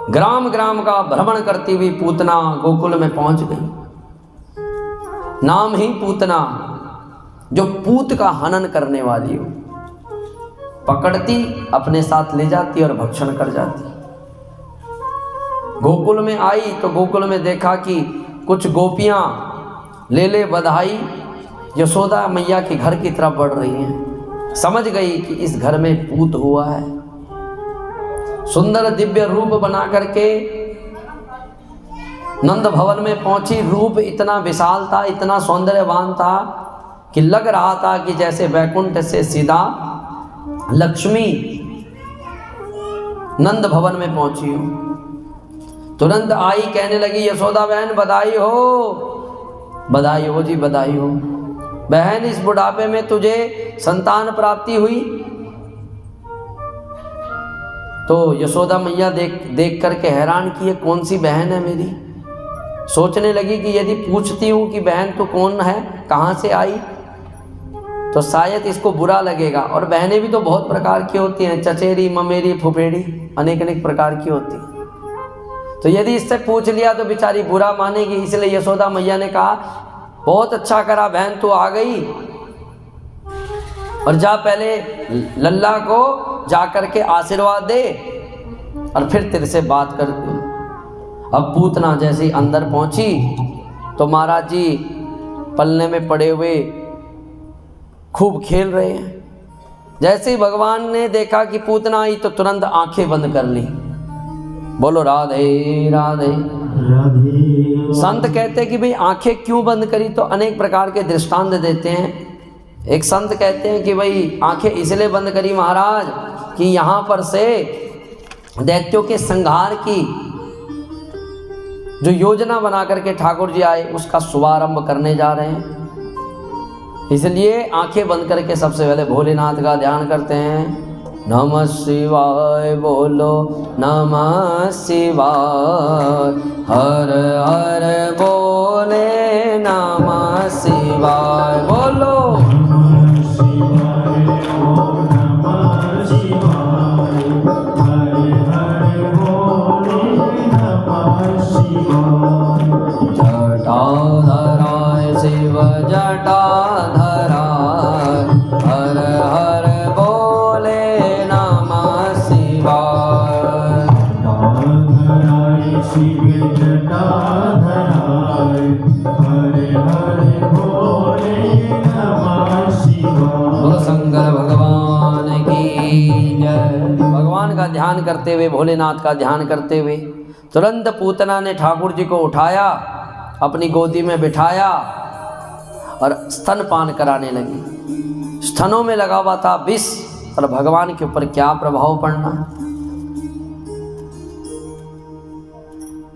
ग्राम ग्राम का भ्रमण करती हुई पूतना गोकुल में पहुंच गई। नाम ही पूतना, जो पूत का हनन करने वाली हो। पकड़ती, अपने साथ ले जाती और भक्षण कर जाती। गोकुल में आई तो गोकुल में देखा कि कुछ गोपियां ले बधाई यशोदा मैया के घर की तरफ बढ़ रही हैं। समझ गई कि इस घर में पूत हुआ है। सुंदर दिव्य रूप बना करके नंद भवन में पहुंची। रूप इतना विशाल था, इतना सौंदर्यवान था कि लग रहा था कि जैसे वैकुंठ से सीधा लक्ष्मी नंद भवन में पहुंची हो। तुरंत आई, कहने लगी यशोदा बहन बधाई हो जी, बधाई हो बहन, इस बुढ़ापे में तुझे संतान प्राप्ति हुई। तो यशोदा मैया देख करके हैरान कि ये कौन सी बहन है मेरी। सोचने लगी कि यदि पूछती हूँ कि बहन तो कौन है, कहाँ से आई, तो शायद इसको बुरा लगेगा। और बहनें भी तो बहुत प्रकार की होती हैं, चचेरी, ममेरी, फुफेड़ी, अनेक अनेक प्रकार की होती हैं। तो यदि इससे पूछ लिया तो बेचारी बुरा मानेगी। इसलिए यशोदा मैया ने कहा बहुत अच्छा करा बहन तू आ गई, और जा पहले लल्ला को जा करके आशीर्वाद दे और फिर तेरे से बात करती हूँ। अब पूतना जैसे ही अंदर पहुंची तो महाराज जी पलने में पड़े हुए खूब खेल रहे हैं। जैसे ही भगवान ने देखा कि पूतना आई तो तुरंत आंखें बंद कर ली। बोलो राधे राधे राधे। संत कहते कि भाई आंखें क्यों बंद करी, तो अनेक प्रकार के दृष्टांत देते हैं। एक संत कहते हैं कि भाई आंखें इसलिए बंद करी महाराज कि यहाँ पर से दैत्यों के संहार की जो योजना बना करके ठाकुर जी आए उसका शुभारंभ करने जा रहे हैं। इसलिए आंखें बंद करके सबसे पहले भोलेनाथ का ध्यान करते हैं। नमः शिवाय बोलो, नमः शिवाय, हर हर बोले, नमः शिवाय बोलो, नमः शिवाय, नमः शिवाय, हर हर बोले, नमः शिवाय। जटाधराय शिव जटाधराय, हर हर बोले, नमः शिवाय। जटाधराय शिव जटाधराय, हर हर बोले, नमः शिवाय। बोलो शंकर भगवान की जय। भगवान का ध्यान करते हुए, भोलेनाथ का ध्यान करते हुए तुरंत पूतना ने ठाकुर जी को उठाया, अपनी गोदी में बिठाया और स्तनपान कराने लगी। स्तनों में लगा हुआ था विष, और भगवान के ऊपर क्या प्रभाव पड़ना।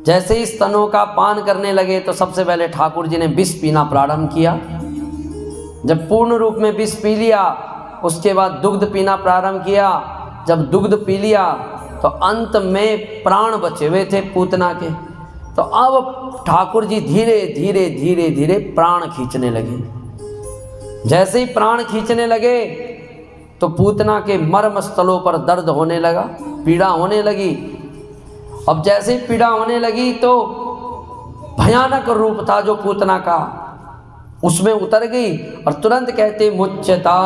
जैसे ही स्तनों का पान करने लगे तो सबसे पहले ठाकुर जी ने विष पीना प्रारंभ किया। जब पूर्ण रूप में विष पी लिया उसके बाद दुग्ध पीना प्रारंभ किया। जब दुग्ध पी लिया तो अंत में प्राण बचे हुए थे पूतना के। तो अब ठाकुर जी धीरे धीरे धीरे धीरे प्राण खींचने लगे। जैसे ही प्राण खींचने लगे तो पूतना के मर्म स्थलों पर दर्द होने लगा, पीड़ा होने लगी। अब जैसे ही पीड़ा होने लगी तो भयानक रूप था जो पूतना का, उसमें उतर गई और तुरंत कहते मुच्यता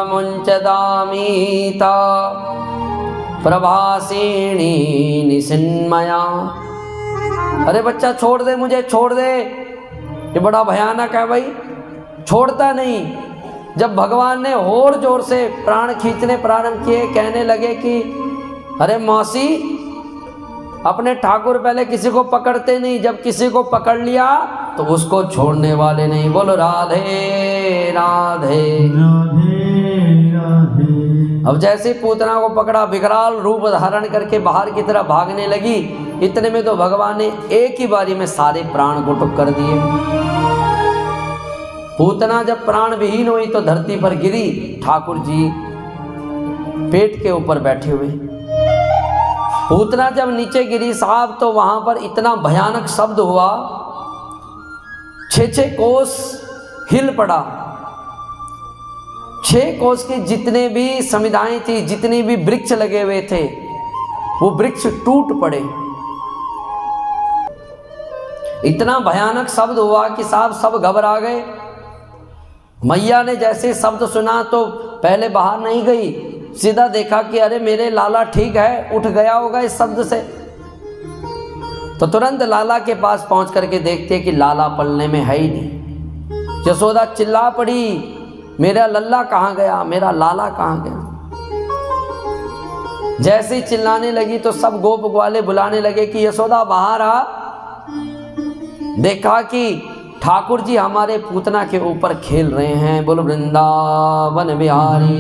मुंचदामीता प्रभासिणी निसिन्मया। अरे बच्चा छोड़ दे, मुझे छोड़ दे, ये बड़ा भयानक है भाई। छोड़ता नहीं। जब भगवान ने और जोर से प्राण खींचने प्रारंभ किए, कहने लगे कि अरे मौसी, अपने ठाकुर पहले किसी को पकड़ते नहीं, जब किसी को पकड़ लिया तो उसको छोड़ने वाले नहीं। बोलो राधे राधे राधे राधे। अब जैसे पूतना को पकड़ा, विकराल रूप धारण करके बाहर की तरफ भागने लगी। इतने में तो भगवान ने एक ही बारी में सारे प्राण को टुक कर दिए। पूतना जब प्राण विहीन हुई तो धरती पर गिरी, ठाकुर जी पेट के ऊपर बैठे हुए। पूतना जब नीचे गिरी साहब तो वहां पर इतना भयानक शब्द हुआ, 6 कोस हिल पड़ा। 6 कोस की जितने भी समुदाय थी, जितने भी वृक्ष लगे हुए थे, वो वृक्ष टूट पड़े। इतना भयानक शब्द हुआ कि साहब सब घबरा गए। मैया ने जैसे शब्द सुना तो पहले बाहर नहीं गई, सीधा देखा कि अरे मेरे लाला ठीक है, उठ गया होगा इस शब्द से। तो तुरंत लाला के पास पहुंच करके देखते कि लाला पलने में है ही नहीं। यशोदा चिल्ला पड़ी, मेरा लल्ला कहाँ गया, मेरा लाला कहाँ गया। जैसे ही चिल्लाने लगी तो सब गोप ग्वाले बुलाने लगे कि यशोदा बाहर आ। देखा कि ठाकुर जी हमारे पूतना के ऊपर खेल रहे हैं। बोलो वृंदावन बिहारी।